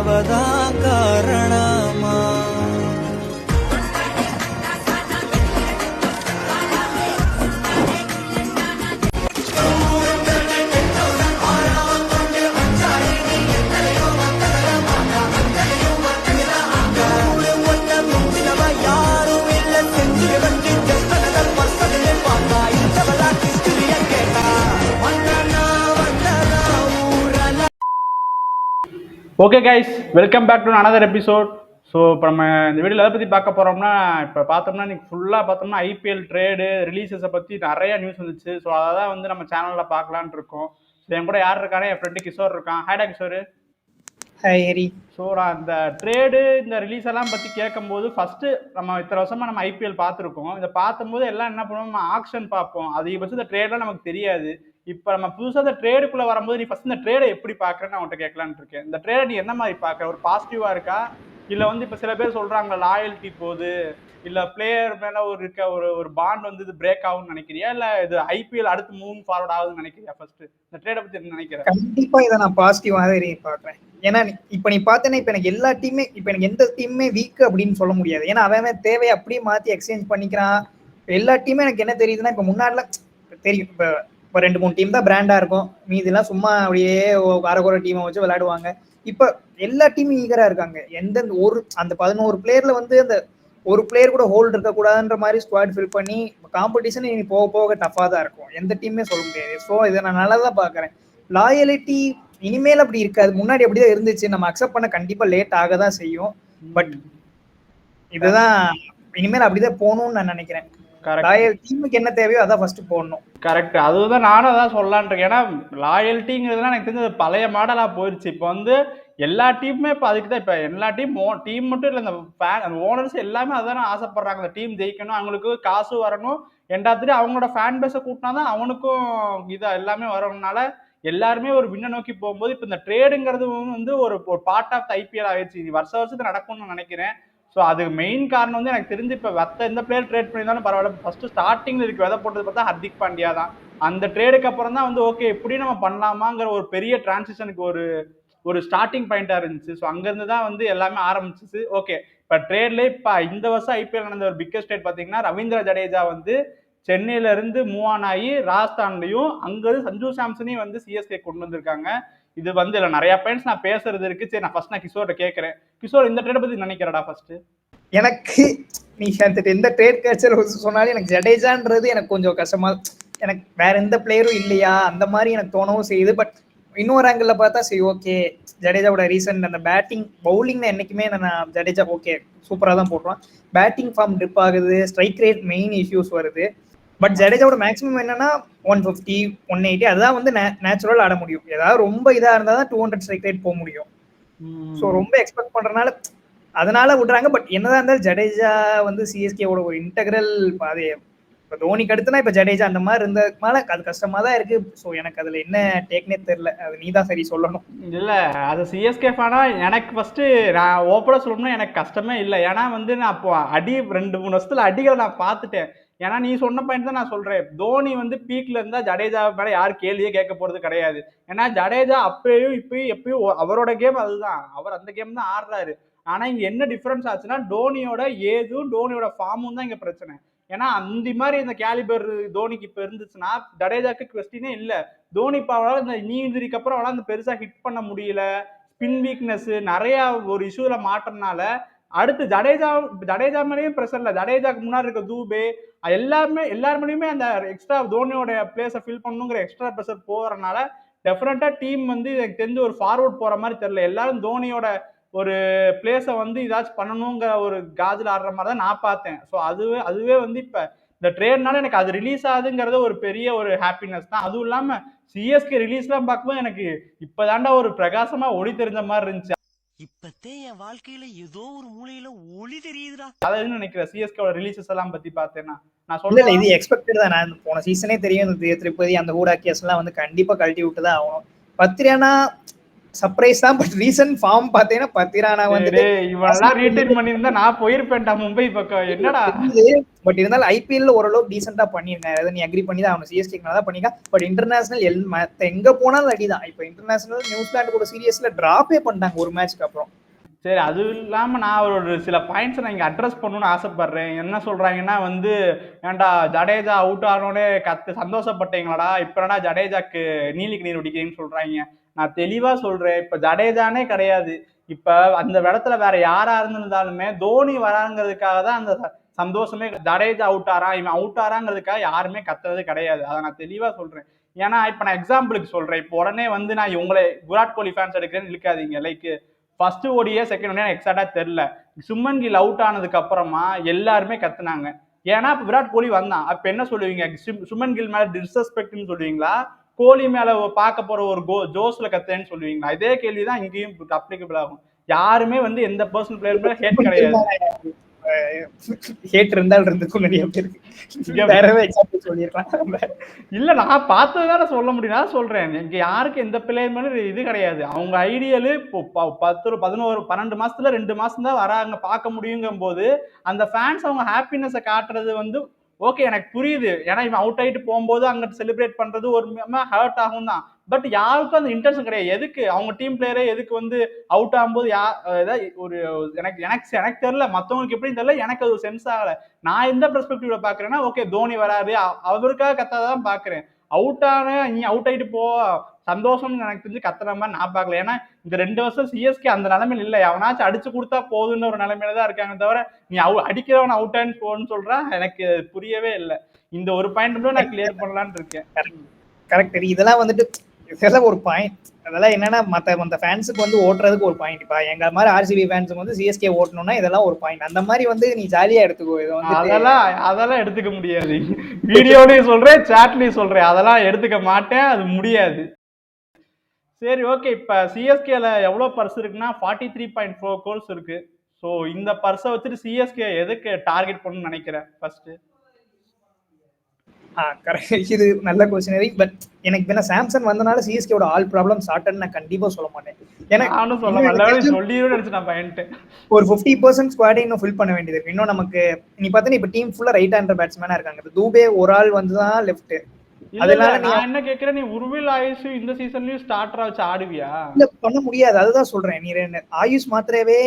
அவதான் காரணமா? Okay guys, welcome back to another episode. So இப்போ நம்ம இந்த வீடியோவில் எதை பற்றி பார்க்க போகிறோம்னா, இப்போ பார்த்தோம்னா இன்னைக்கு ஃபுல்லாக பார்த்தோம்னா ஐபிஎல் ட்ரேடு ரிலீஸஸை பற்றி நிறைய நியூஸ் வந்துச்சு. ஸோ அதை தான் வந்து நம்ம சேனலில் பார்க்கலான் இருக்கோம். ஸோ என் கூட யார் இருக்கானே, என் ஃப்ரெண்டு கிஷோர் இருக்கான். ஹேடா கிஷோர். ஹாய் ஹரி. ஸோ நான் இந்த ட்ரேடு இந்த ரிலீஸ் எல்லாம் பற்றி கேட்கும்போது ஃபஸ்ட்டு நம்ம இத்தனை வருஷமாக நம்ம ஐபிஎல் பார்த்துருக்கோம். இதை பார்க்கும்போது எல்லாம் என்ன பண்ணுவோம், நம்ம ஆக்ஷன் பார்ப்போம். அதிகபட்சம் இந்த ட்ரேட்லாம் நமக்கு தெரியாது. இப்போ நம்ம புதுசாக இந்த ட்ரேடுக்குள்ளே வரும்போது நீ ஃபஸ்ட் இந்த ட்ரேடை எப்படி பார்க்குறேன்னு நான் உன்கிட்ட கேட்கலான்னு இருக்கேன். இந்த ட்ரேடை நீ என்ன மாதிரி பார்க்குற? ஒரு பாசிட்டிவாக இருக்கா, இல்லை வந்து இப்போ சில பேர் சொல்கிறாங்க லாயல்ட்டி போகுது, இல்லை பிளேயர் மேலே ஒரு இருக்க ஒரு பாண்ட் வந்து இது பிரேக் ஆகும்னு நினைக்கிறியா, இல்லை இது ஐபிஎல் அடுத்து மூவ் ஃபார்வர்ட் ஆகுதுன்னு நினைக்கிறியா? ஃபர்ஸ்ட் இந்த ட்ரேடை பற்றி என்ன நினைக்கிறேன்? கண்டிப்பாக இதை நான் பாசிட்டிவாக பார்க்குறேன். ஏன்னா இப்போ நீ பார்த்தேன்னா இப்போ எனக்கு எல்லா டீமே, இப்போ எனக்கு எந்த டீமுமே வீக் அப்படின்னு சொல்ல முடியாது. ஏன்னா அவன் தேவையை அப்படியே மாற்றி எக்ஸ்சேஞ்ச் பண்ணிக்கிறான். எல்லா டீமே எனக்கு என்ன தெரியுதுன்னா, இப்போ முன்னாடிலாம் தெரியும், இப்போ 2-3 டீம் தான் பிராண்டா இருக்கும், மீதிலாம் சும்மா அப்படியே அரைக்குறை டீமை வச்சு விளையாடுவாங்க. இப்போ எல்லா டீமும் ஈகரா இருக்காங்க. எந்தெந்த அந்த 11 பிளேயர்ல வந்து அந்த ஒரு பிளேயர் கூட ஹோல்டு இருக்கக்கூடாதுன்ற மாதிரி ஸ்குவாட் ஃபில் பண்ணி காம்படிஷன் இனி போக போக டஃபாக தான் இருக்கும். எந்த டீமே சொல்ல முடியாது. ஸோ இதை நான் நல்லா தான் பார்க்குறேன். லாயலிட்டி இனிமேல் அப்படி இருக்காது, முன்னாடி அப்படிதான் இருந்துச்சு. நம்ம அக்செப்ட் பண்ண கண்டிப்பா லேட் ஆக தான் செய்யும். பட் இதுதான் இனிமேல் அப்படிதான் போகணும்னு நான் நினைக்கிறேன். டீமுக்கு என்ன தேவையோ அதான் ஃபர்ஸ்ட் போடணும். கரெக்ட், அதுதான் நானும் அதான் சொல்லலான் இருக்கேன். ஏன்னா லாயல்ட்டிங்கிறதுலாம் எனக்கு தெரிஞ்சது பழைய மாடலா போயிடுச்சு. இப்போ வந்து எல்லா டீமுமே இப்போ அதுக்கு தான், இப்போ எல்லா டீம் மட்டும் இல்லை, இந்த ஃபேன் ஓனர்ஸ் எல்லாமே அதானே ஆசைப்படுறாங்க. இந்த டீம் ஜெயிக்கணும், அவங்களுக்கு காசு வரணும், ரெண்டாவது அவங்களோட ஃபேன் பேஸை கூட்டினா தான் அவனுக்கும் இதாக எல்லாமே வரணும்னால எல்லாருமே ஒரு விண்ணை நோக்கி போகும்போது இப்போ இந்த ட்ரேடுங்கிறது வந்து ஒரு பார்ட் ஆஃப் த ஐபிஎல் ஆயிடுச்சு. இது வருஷத்துக்கு நடக்கும்னு நினைக்கிறேன். ஸோ அதுக்கு மெயின் காரணம் வந்து எனக்கு தெரிஞ்சு இப்போ எந்த பிளேயர் ட்ரேட் பண்ணியிருந்தாலும் பரவாயில்ல, ஃபர்ஸ்ட் ஸ்டார்டிங்ல இதுக்கு விதை போட்டது பார்த்தா ஹர்திக் பாண்டியா தான். அந்த ட்ரேடுக்கு அப்புறம் தான் வந்து ஓகே இப்படி நம்ம பண்ணலாமாங்கிற ஒரு பெரிய டிரான்சிஷனுக்கு ஒரு ஸ்டார்டிங் பாயிண்டா இருந்துச்சு. ஸோ அங்கேருந்து தான் வந்து எல்லாமே ஆரம்பிச்சிச்சு. ஓகே, இப்போ ட்ரேட்ல இப்போ இந்த வருஷம் ஐபிஎல் நடந்த ஒரு பிக்கஸ்ட் ட்ரேட் பார்த்தீங்கன்னா, ரவீந்திர ஜடேஜா வந்து சென்னையில இருந்து மூவ் ஆன் ஆகி ராஜஸ்தான்லையும், அங்கிருந்து சஞ்சு சாம்சனையும் வந்து சிஎஸ்கே கொண்டு வந்திருக்காங்க. இது வந்து இல்லை நிறைய பாயிண்ட்ஸ் நான் பேசுறது இருக்கு. சரி, நான் ஃபர்ஸ்ட் நான் கிஷோர்ட்ட கேட்கறேன். கிஷோர், இந்த ட்ரேட் பத்தி நினைக்கிறடா? ஃபர்ஸ்ட் எனக்கு நீ எந்த ட்ரேட் கல்ச்சர் சொன்னாலும் எனக்கு ஜடேஜான்றது எனக்கு கொஞ்சம் கஷ்டமா, எனக்கு வேற எந்த பிளேயரும் இல்லையா அந்த மாதிரி எனக்கு தோணவும் செய்யுது. பட் இன்னொரு ஆங்கிள் பார்த்தா சரி, ஓகே ஜடேஜாவோட ரீசன் அந்த பேட்டிங் பவுலிங்னா என்னைக்குமே நான் ஜடேஜா ஓகே சூப்பராக தான் போட்டுருவான். பேட்டிங் ஃபார்ம் ட்ரிப் ஆகுது, ஸ்ட்ரைக் ரேட் மெயின் இஷ்யூஸ் வருது. பட் ஜடேஜாவோட மேக்ஸிமம் என்னன்னா 150 180 அதுதான் வந்து நேச்சுரல் ஆட முடியும். ஏதாவது ரொம்ப இதாக இருந்தால் தான் 200 ஸ்ட்ரைக் ரேட் போக முடியும். ஸோ ரொம்ப எக்ஸ்பெக்ட் பண்றதுனால அதனால விடுறாங்க. பட் என்னதான் இருந்தாலும் ஜடேஜா வந்து சிஎஸ்கேவோட ஒரு இன்டெகிரல் பாதை. இப்போ தோனிக்கு அடுத்துனா இப்போ ஜடேஜா அந்த மாதிரி இருந்ததுனால அது கஷ்டமா தான் இருக்கு. ஸோ எனக்கு அதுல என்ன டேக்னே தெரியல, அது நீ தான் சரி சொல்லணும். இல்லை, அது சிஎஸ்கே ஃபேனா எனக்கு ஃபர்ஸ்ட் நான் ஓப்பனாக சொல்லணும்னா எனக்கு கஷ்டமே இல்லை. ஏன்னா வந்து நான் அப்போ 2-3 வருஷத்துல அடிகளை நான் பார்த்துட்டேன். ஏன்னா நீ சொன்ன பாயிண்ட் தான் நான் சொல்றேன். தோனி வந்து பீக்ல இருந்தா ஜடேஜா மேல யாரும் கேள்வியே கேட்க போறது கிடையாது. ஏன்னா ஜடேஜா அப்பயும் இப்பயும் எப்பயும் அவரோட கேம் அதுதான், அவர் அந்த கேம் தான் ஆடுறாரு. ஆனா இங்க என்ன டிஃபரன்ஸ் ஆச்சுன்னா, டோனியோட ஏதும் டோனியோட ஃபார்மும் தான் இங்க பிரச்சனை. ஏன்னா அந்த மாதிரி இந்த கேலிபர் தோனிக்கு இப்ப இருந்துச்சுன்னா ஜடேஜாக்கு கொஸ்டினே இல்லை. தோனி இப்போ அவளால் இந்த நீ இன்ஜுரிக்கு அப்புறம் அவளால் அந்த பெருசா ஹிட் பண்ண முடியல, ஸ்பின் வீக்னஸ் நிறைய ஒரு இஷ்யூல மாற்றனால அடுத்து ஜடேஜா மேலேயும் ப்ரெஷர் இல்லை. ஜடேஜாக்கு முன்னாடி இருக்க தூபே எல்லாருமேலையுமே அந்த எக்ஸ்ட்ரா தோனியோட பிளேஸை ஃபில் பண்ணுங்கிற எக்ஸ்ட்ரா ப்ரெஷர் போகிறனால டெஃபினட்டா டீம் வந்து எனக்கு தெரிஞ்சு ஒரு ஃபார்வர்ட் போற மாதிரி தெரியல. எல்லாரும் தோனியோட ஒரு பிளேஸை வந்து ஏதாச்சும் பண்ணணுங்கிற ஒரு காஜில் ஆடுற மாதிரி தான் நான் பார்த்தேன். ஸோ அதுவே வந்து இப்போ இந்த ட்ரேட்னால எனக்கு அது ரிலீஸ் ஆகுதுங்கிறது ஒரு பெரிய ஒரு ஹாப்பினஸ் தான். அதுவும் இல்லாமல் சிஎஸ்கே ரிலீஸ்லாம் பார்க்கும்போது எனக்கு இப்போதாண்டா ஒரு பிரகாசமா ஒளி தெரிஞ்ச மாதிரி இருந்துச்சு. இப்பத்தே என் வாழ்க்கையில ஏதோ ஒரு மூலையில ஒளி தெரியுதுடா. அதான் நினைக்கிறேன் சிஎஸ்கேவோட ரிலீசஸ் எல்லாம் பத்தி பார்த்தேன்னா நான் சொல்ல இது எக்ஸ்பெக்டட் தான். நான் போன சீசனே தெரியும், இந்த திருப்பதி அந்த ஊடாக்கியஸ் எல்லாம் வந்து கண்டிப்பா கழட்டி விட்டு தான் ஆகும். பத்திரியானா சர்ப்ரைஸ் தான். பட் ரீசன்ட் ஃபார்ம் பாத்தீங்கன்னா பத்திரானா வந்துட்டு இவெல்லாம் ரீட்டைன் பண்ணியிருந்தா நான் போயிருப்பேன்டா மும்பை பக்கம். என்னடா பட் இருந்தாலும் ஐபிஎல்ல ஓரளவுக்கு டீசெண்டா பண்ணிருந்தேன். அதாவது நீ அக்ரி பண்ணி தான் அவன் சிஎஸ்கே தான் பண்ணிருக்கான். பட் இன்டர்நேஷனல் எங்க போனாலும் அடிதான். இப்போ இன்டர்நேஷனல் நியூசிலாந்து கூட சீரியஸ்ல டிராப்பே பண்ணிட்டாங்க ஒரு மேட்ச்க்கு அப்புறம். சரி, அது இல்லாம நான் ஒரு சில பாயிண்ட்ஸ் நான் இங்க அட்ரஸ் பண்ணணும்னு ஆசைப்படுறேன். என்ன சொல்றாங்கன்னா வந்து, ஏன்டா ஜடேஜா அவுட் ஆனோடனே சந்தோஷப்பட்டீங்களாடா, இப்ப என்னடா ஜடேஜாக்கு நீலிக்கு நீர் பிடிக்கிறீங்கன்னு சொல்றாங்க. நான் தெளிவா சொல்றேன், இப்ப ஜடேஜானே கிடையாது. இப்ப அந்த இடத்துல வேற யாரா இருந்திருந்தாலுமே தோனி வராங்கிறதுக்காக தான் அந்த சந்தோஷமே. ஜடேஜா அவுட் ஆறா, இவன் அவுட் ஆறாங்கிறதுக்காக யாருமே கத்துறது கிடையாது. அதை நான் தெளிவா சொல்றேன். ஏன்னா இப்ப நான் எக்ஸாம்பிளுக்கு சொல்றேன். இப்போ உடனே வந்து நான் உங்களை விராட் கோலி ஃபேன்ஸ் எடுக்கிறேன்னு இழுக்காதீங்க. லைக் ஃபர்ஸ்ட் ஓடியே செகண்ட் ஓடியே எக்ஸாக்டா தெரியல. சுமன் கில் அவுட் ஆனதுக்கு அப்புறமா எல்லாருமே கத்துனாங்க. ஏன்னா இப்ப விராட் கோலி வந்தான். அப்ப என்ன சொல்லுவீங்க? சுமன் கில் மேல டிஸ்ரெஸ்பெக்ட்னு சொல்லுவீங்களா, கோலி மேல பார்க்க போற ஒரு ஜோஸ்ல கத்துறேன்னு சொல்லுவீங்களா? இதே கேள்விதான் இங்கேயும் அப்ளிகபிள் ஆகும். யாருமே வந்து எந்த பர்சனல் பிளேயர் மேல ஹேட் கிடையாது. ஹேட் இருந்தால் இருந்துக்கும் நிறைய பேருக்கு. வேற ஏதாவது எக்ஸாம்பிள் சொல்லிருக்கலாம். இல்ல நான் பார்த்ததுதானே சொல்ல முடியும். நான் சொல்றேன், இங்க யாருக்கு எந்த பிளேயர் மேல இது கிடையாது. அவங்க ஐடியலு இப்போ 10 11 12 மாசத்துல 2 மாசம் தான் வராங்க பார்க்க முடியுங்கும் போது அந்த ஃபேன்ஸ் அவங்க ஹாப்பினஸை காட்டுறது வந்து ஓகே, எனக்கு புரியுது. ஏன்னா இவன் அவுட் ஆயிட்டு போகும்போது அங்க செலிப்ரேட் பண்றது ஒரு ஹர்ட் ஆகும் தான். பட் யாருக்கும் அந்த இன்டென்ஷன் கிடையாது. எதுக்கு அவங்க டீம் பிளேயரே எதுக்கு வந்து அவுட் ஆகும்போது ஏதாவது ஒரு எனக்கு எனக்கு எனக்கு தெரியல, மற்றவங்களுக்கு எப்படின்னு தெரியல, எனக்கு அது ஒரு சென்ஸ் ஆகல. நான் எந்த பெர்ஸ்பெக்டிவ்ல பாக்குறேன்னா, ஓகே தோனி வராது அவருக்காக கத்தாதான் பாக்குறேன். அவுட் ஆன நீ அவுட் ஆயிட்டு போ சந்தோஷம் எனக்கு தெரிஞ்சு கத்துற மாதிரி நான் பார்க்கல. ஏன்னா இந்த 2 வருஷம் சிஎஸ்கே அந்த நிலைமையில இல்லை. அவனாச்சும் அடிச்சு கொடுத்தா போதுன்னு ஒரு நிலைமையில தான் இருக்காங்க தவிர நீ அடிக்கிறவன் அவுட் ஆன்னு போன்னு சொல்றா எனக்கு புரியவே இல்லை. இந்த ஒரு பாயிண்ட் நான் கிளியர் பண்ணலான்னு இருக்கேன். கரெக்ட். இதெல்லாம் வந்துட்டு இதெல்லாம் ஒரு பாயிண்ட். அதெல்லாம் என்னன்னா மத்த ஃபேன்ஸுக்கு வந்து ஓட்டுறதுக்கு ஒரு பாயிண்ட். இப்ப எங்க மாதிரி ஆர்சிபி ஃபேன்ஸுக்கு வந்து சிஎஸ்கே ஓட்டணும்னா இதெல்லாம் ஒரு பாயிண்ட். அந்த மாதிரி வந்து நீ ஜாலியா எடுத்துக்கோ. இது வந்து அதெல்லாம் எடுத்துக்க முடியாது. வீடியோலயும் சொல்றேன், சாட்லயும் சொல்றேன், அதெல்லாம் எடுத்துக்க மாட்டேன், அது முடியாது. சரி ஓகே, இப்ப சிஎஸ்கேல எவ்வளவு பர்ஸ் இருக்குன்னா 43.4 crores இருக்கு. ஸோ இந்த பர்ஸை வச்சுட்டு சிஎஸ்கே எதுக்கு டார்கெட் பண்ணணும்னு நினைக்கிறேன் ஃபர்ஸ்ட்? கரெக்ட். இது நல்ல கொஸ்டினரி. பட் எனக்கு இப்ப சாம்சங் வந்தனால சிஎஸ்கேவோட ஆல் ப்ராப்ளம் சார்ட்னு நான் கண்டிப்பா சொல்ல மாட்டேன். ஒரு 50% ஸ்குவாடை இன்னும் ஃபில் பண்ண வேண்டியது இருக்கு. இன்னும் நமக்கு நீ பார்த்தா இப்ப டீம் ஃபுல்லா ரைட் ஹேண்டர் பேட்ஸ்மேனா இருக்காங்க. தூபே ஒரு ஆள் வந்துதான் லெஃப்ட். அதனால நான் என்ன கேக்குறேன், நீ உருவில் ஆயுஷ் இந்த சீசன்லயும் ஸ்டார்டரா வச்சு ஆடுவியா? இல்ல பண்ண முடியாது. அதுதான் சொல்றேன். நீ ஆயுஷ் மாத்திரவே